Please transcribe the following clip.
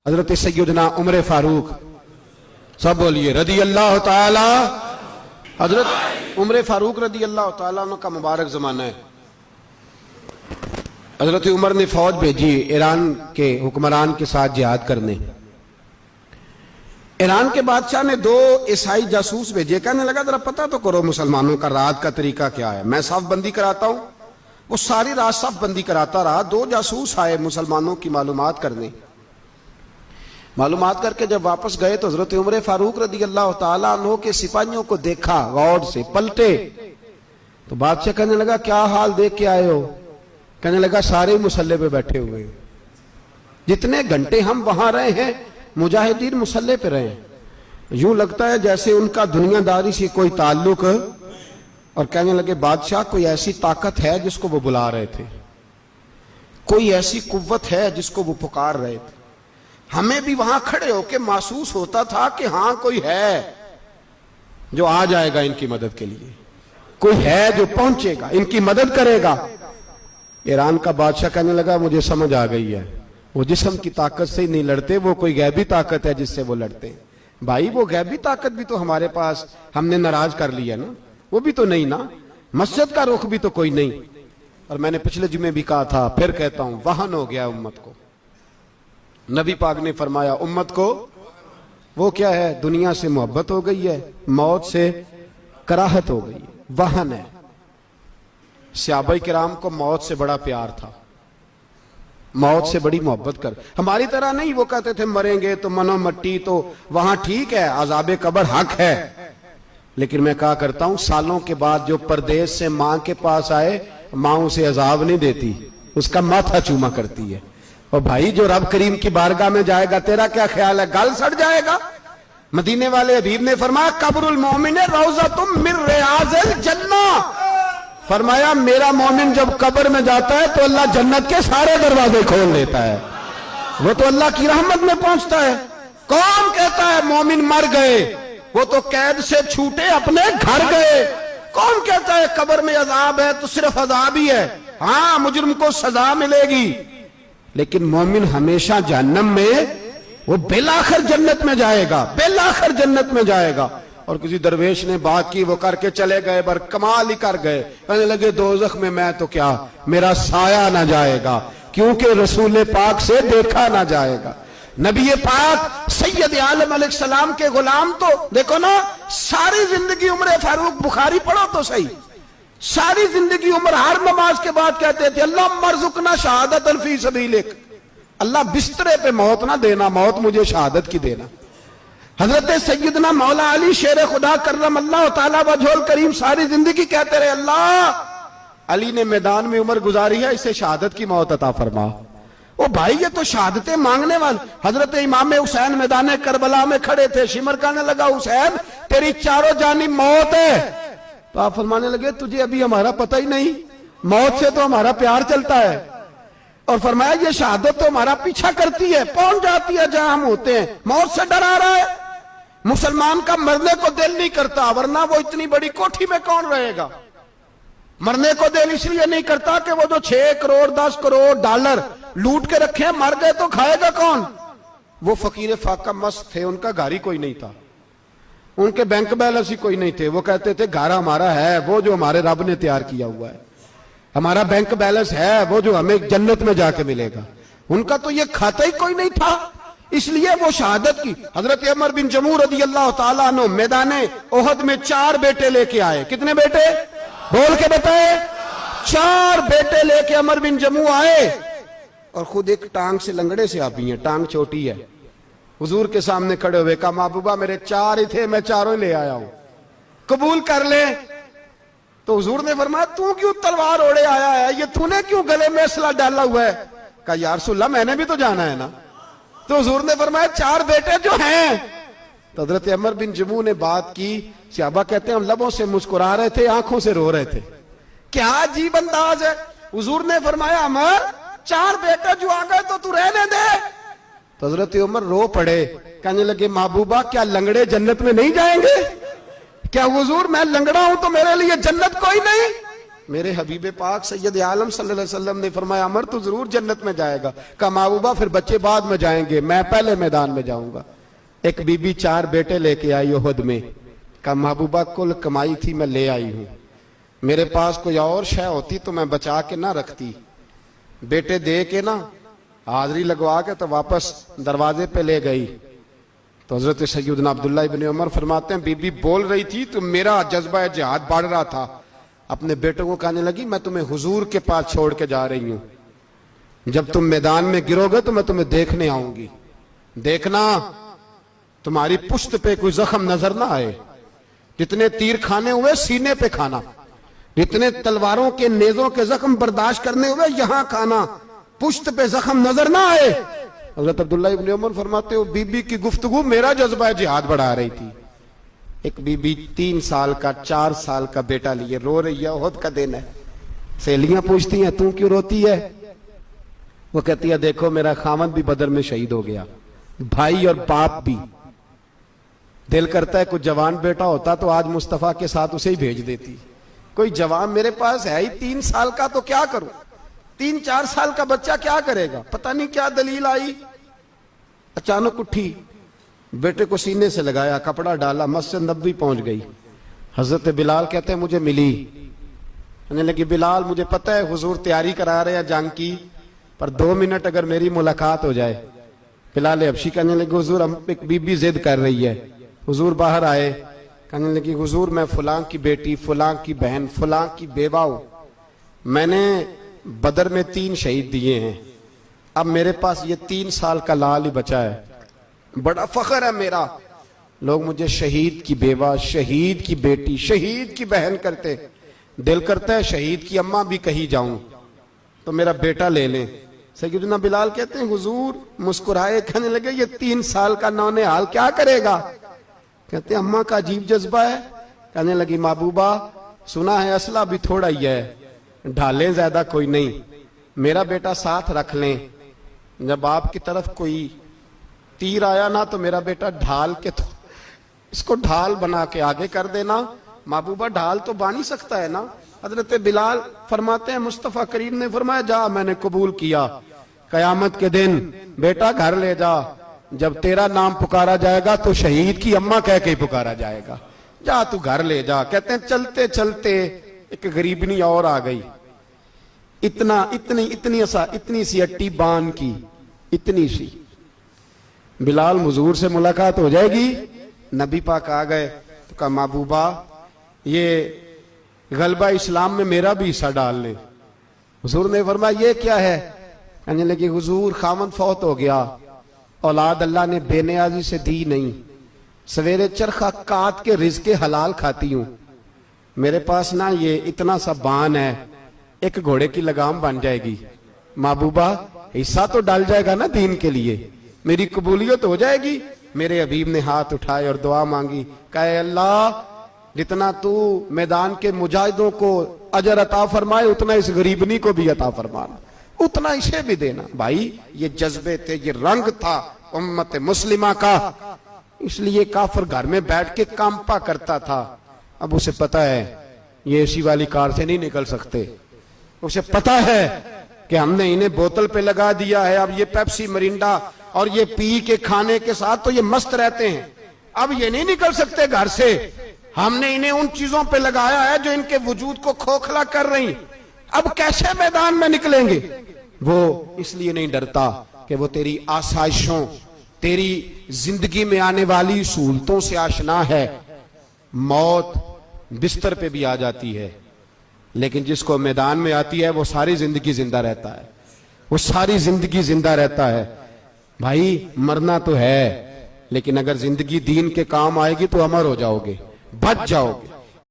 हजरत सैयदना उमर फारूक, सब बोलिए रदी अल्लाह ताला। हजरत उमर फारूक रदी अल्लाह ताला का मुबारक जमाना है। हजरत उमर ने फौज भेजी ईरान के हुक्मरान के साथ जिहाद करने। ईरान के बादशाह ने 2 ईसाई जासूस भेजे, कहने लगा जरा पता तो करो मुसलमानों का रात का तरीका क्या है, मैं साफ बंदी कराता हूं। वो सारी रात साफ बंदी कराता रहा। 2 जासूस आए मुसलमानों की मालूमात करने। मालूमात करके जब वापस गए तो हजरत उमर फारूक रदी अल्लाह ताला अन्हु के सिपाहियों को देखा, गौर से पलटे तो बादशाह कहने लगा क्या हाल देख के आए हो? कहने लगा सारे मुसल्ले पे बैठे हुए, जितने घंटे हम वहां रहे हैं मुजाहिदीन मुसल्ले पे रहे, यूं लगता है जैसे उनका दुनियादारी से कोई ताल्लुक। और कहने लगे बादशाह कोई ऐसी ताकत है जिसको वो बुला रहे थे, कोई ऐसी कुव्वत है जिसको वो पुकार रहे थे। हमें भी वहां खड़े होके महसूस होता था कि हां कोई है जो आ जाएगा इनकी मदद के लिए, कोई है जो पहुंचेगा इनकी मदद करेगा। ईरान का बादशाह कहने लगा मुझे समझ आ गई है, वो जिस्म की ताकत से ही नहीं लड़ते, वो कोई गैबी ताकत है जिससे वो लड़ते हैं। भाई वो गैबी ताकत भी तो हमारे पास हमने नाराज कर लिया ना, वो भी तो नहीं ना, मस्जिद का रुख भी तो कोई नहीं। और मैंने पिछले जुमे भी कहा था, फिर कहता हूं, वहन हो गया उम्मत को। नबी पाक ने फरमाया उम्मत को वो क्या है, दुनिया से मोहब्बत हो गई है, मौत से कराहत हो गई है, वहन है। सहाबाए किराम को मौत से बड़ा प्यार था, मौत से बड़ी मोहब्बत कर। हमारी तरह नहीं, वो कहते थे मरेंगे तो मनो मट्टी, तो वहां ठीक है, अजाबे कब्र हक है। लेकिन मैं कहा करता हूं सालों के बाद जो परदेश से मां के पास आए, मां उसे अजाब नहीं देती, उसका माथा चूमा करती है। और भाई जो रब करीम की बारगाह में जाएगा, तेरा क्या ख्याल है, गल सड़ जाएगा? मदीने वाले हबीब ने फरमाया कब्रुल मोमिन रौज़तुम मिन रियाज़िल जन्ना, फरमाया मेरा मोमिन जब कब्र में जाता है तो अल्लाह जन्नत के सारे दरवाजे खोल देता है, वो तो अल्लाह की रहमत में पहुंचता है। कौन कहता है मोमिन मर गए, वो तो कैद से छूटे अपने घर गए। कौन कहता है कब्र में अजाब है तो सिर्फ अजाब ही है, हाँ मुजरिम को सजा मिलेगी, लेकिन मोमिन हमेशा जहन्नम में, वो बेलाखिर जन्नत में जाएगा, बेलाखिर जन्नत में जाएगा। और किसी दरवेश ने बात की, वो करके चले गए, पर कमाल ही कर गए, कहने लगे दोज़ख में मैं तो क्या, मेरा साया ना जाएगा, क्योंकि रसूल पाक से देखा ना जाएगा। नबी पाक सैयद आलम अलैहिस्सलाम के गुलाम तो देखो ना, सारी जिंदगी उमर फारूक, बुखारी पढ़ो तो सही, सारी जिंदगी उम्र हर नमाज के बाद कहते थे अल्लाह मरजुकना शहादत फी सबीलिक, अल्लाह बिस्तरे पे मौत ना देना, मौत मुझे शहादत की देना। हजरत सैयदना मौला अली शेर खुदा करम अल्लाह ताला वजहुल करीम सारी जिंदगी कहते रहे अल्लाह अली ने मैदान में उम्र गुजारी है, इसे शहादत की मौत अता फरमा। ओ भाई ये तो शहादतें मांगने वाले। हजरत इमाम हुसैन मैदान करबला में खड़े थे, शिमर कहने लगा हुसैन तेरी चारों जानिब मौत है, तो आप फरमाने लगे तुझे अभी हमारा पता ही नहीं, मौत से तो हमारा प्यार चलता है। और फरमाया ये शहादत तो हमारा पीछा करती है, पहुंच जाती है जहां हम होते हैं, मौत से डरा रहा है। मुसलमान का मरने को दिल नहीं करता, वरना वो इतनी बड़ी कोठी में कौन रहेगा। मरने को दिल इसलिए नहीं करता कि वो जो 6 करोड़ 10 करोड़ डॉलर लूट के रखे, मर गए तो खाएगा कौन। वो फकीर फाका मस्त थे, उनका घर ही कोई नहीं था, उनके बैंक बैलेंस ही कोई नहीं थे। वो कहते थे घर हमारा है वो जो हमारे रब ने तैयार किया हुआ है, हमारा बैंक बैलेंस है वो जो हमें जन्नत में जाके मिलेगा। उनका तो ये खाता ही कोई नहीं था, इसलिए वो शहादत की। हजरत अमर बिन जमू रदी अल्लाह ताला अन्हु मैदाने ओहद में 4 बेटे लेके आए। कितने बेटे बोल के बताए? 4 बेटे लेके अमर बिन जमू आए, और खुद एक टांग से लंगड़े से आप ही हैं, टांग छोटी है। हुजूर के सामने खड़े हुए कहा महबूबा मेरे 4 ही थे, मैं 4 ही ले आया हूं, कबूल कर ले। तो हुजूर ने फरमाया तू क्यों तलवार ओढ़े आया है, ये तूने क्यों गले में असला डाला हुआ है? कहा या रसूलल्लाह मैंने भी तो जाना है ना। तो हुजूर ने फरमाया 4 बेटे जो हैं। तो हजरत अमर बिन जमू ने बात की, सहाबा कहते हैं हम लबों से मुस्कुरा रहे थे, आंखों से रो रहे थे, क्या अजीब अंदाज है। हुजूर ने फरमाया अमर 4 बेटे जो आ गए तो तू रहने दे। तो हजरत उमर रो पड़े, कहने लगे महबूबा क्या लंगड़े जन्नत में नहीं जाएंगे? क्या हुजूर मैं लंगड़ा हूं तो मेरे लिए जन्नत कोई नहीं? मेरे हबीब पाक सैयद आलम सल्लल्लाहु अलैहि वसल्लम ने फरमाया अमर तो जरूर जन्नत में जाएगा। कहा महबूबा फिर बच्चे बाद में जाएंगे, मैं पहले मैदान में जाऊंगा। एक बीबी 4 बेटे लेके आई उहद में। कहा महबूबा कुल कमाई थी मैं ले आई हूं, मेरे पास कोई और शय होती तो मैं बचा के ना रखती। बेटे दे के ना हाजिरी लगवा के तो वापस दरवाजे पे ले गई। तो हजरत सैयदना अब्दुल्लाह इब्न उमर फरमाते हैं बीबी बोल रही थी तो मेरा जज्बा जिहाद बढ़ रहा था। अपने बेटों को कहने लगी मैं तुम्हें हुजूर के पास छोड़ के जा रही हूं, जब तुम मैदान में गिरोगे तो मैं तुम्हें देखने आऊंगी, देखना तुम्हारी पुश्त पे कोई जख्म नजर ना आए। जितने तीर खाने हुए सीने पे खाना, जितने तलवारों के नेजों के जख्म बर्दाश्त करने हुए यहां खाना, पुश्त पे जख्म नजर ना आए। हजरत अब्दुल्लाह इब्न उमर फरमाते हो बीबी की गुफ्तगू मेरा जज्बा जिहाद बढ़ा रही थी। एक बीबी 3 साल का 4 साल का बेटा लिए रो रही है, ओहद का दिन है। सहेलियां पूछती हैं तू क्यों रोती है? वो कहती है देखो मेरा खामद भी बदर में शहीद हो गया, भाई और बाप भी। दिल करता है कोई जवान बेटा होता तो आज मुस्तफा के साथ उसे ही भेज देती। कोई जवान मेरे पास है ही 3 साल का तो क्या करूं, 3-4 साल का बच्चा क्या करेगा? पता नहीं क्या दलील आई, अचानक उठी, बेटे को सीने से लगाया, कपड़ा डाला, मस्जिद नबवी पहुंच गई। हजरत बिलाल कहते हैं मुझे मिली, कहने लगी बिलाल मुझे पता है हुजूर तैयारी करा रहे हैं जंग की, पर 2 मिनट अगर मेरी मुलाकात हो जाए। बिलाल हबशी कहने लगे हुजूर हम एक बीबी जिद कर रही है। हुजूर बाहर आए, कहने लगी हुजूर मैं फलां की बेटी, फलां की बहन, फलां की बेवा हूं, मैंने बदर में 3 शहीद दिए हैं, अब मेरे पास ये 3 साल का लाल ही बचा है, बड़ा फख्र है मेरा। लोग मुझे शहीद की बेवा, शहीद की बेटी, शहीद की बहन करते, दिल करता है शहीद की अम्मा भी कहीं जाऊं तो मेरा बेटा ले लें। सैयदना बिलाल कहते हैं हुजूर मुस्कुराए, कहने लगे ये 3 साल का नौने हाल क्या करेगा? कहते हैं अम्मा का अजीब जज्बा है। कहने लगी महबूबा सुना है असला भी थोड़ा ही है, ढालें ज्यादा कोई नहीं, मेरा बेटा साथ रख लें, जब आपकी तरफ कोई तीर आया ना तो मेरा बेटा ढाल के तो इसको ढाल बना के आगे कर देना। महबूबा ढाल तो बानी सकता है ना। हजरत बिलाल फरमाते हैं मुस्तफा करीम ने फरमाया जा मैंने कबूल किया, कयामत के दिन बेटा घर ले जा, जब तेरा नाम पुकारा जाएगा तो शहीद की अम्मा कह के ही पुकारा जाएगा, जा तू घर ले जा। कहते हैं चलते चलते एक गरीबनी और आ गई, इतनी सी अट्टी बान की, इतनी सी। बिलाल हुजूर से मुलाकात हो जाएगी, नबी पाक आ गए तो कहा महबूबा ये गलबा इस्लाम में मेरा भी हिस्सा डाल ले। हुजूर ने फरमाया ये क्या है? कहने लगे हुजूर खामन फौत हो गया, औलाद अल्लाह ने बेनियाजी से दी नहीं, सवेरे चरखा काट के रिज़्क़े हलाल खाती हूं, मेरे पास ना ये इतना सा बान है, एक घोड़े की लगाम बन जाएगी, महबूबा हिस्सा तो डाल जाएगा ना दीन के लिए, मेरी कबूलियत हो जाएगी। मेरे हबीब ने हाथ उठाए और दुआ मांगी, कहे अल्लाह जितना तू मैदान के मुजाहिदों को अजर अता फरमाए उतना इस गरीबनी को भी अता फरमाना, उतना इसे भी देना। भाई ये जज्बे थे, ये रंग था उम्मत मुस्लिमा का, इसलिए काफिर घर में बैठ के कांपा करता था। अब उसे पता है ये एसी वाली कार से नहीं निकल सकते, उसे पता है कि हमने इन्हें बोतल पे लगा दिया है, अब ये पेप्सी मरिंडा और ये पी के खाने के साथ तो ये मस्त रहते हैं, अब ये नहीं निकल सकते घर से, हमने इन्हें उन चीजों पे लगाया है जो इनके वजूद को खोखला कर रही, अब कैसे मैदान में निकलेंगे? वो इसलिए नहीं डरता कि वो तेरी आसाइशों, तेरी जिंदगी में आने वाली सहूलतों से आशना है। मौत बिस्तर पे भी आ जाती है, लेकिन जिसको मैदान में आती है वो सारी जिंदगी जिंदा रहता है, वो सारी जिंदगी जिंदा रहता है। भाई मरना तो है, लेकिन अगर जिंदगी दीन के काम आएगी तो अमर हो जाओगे, बच जाओगे।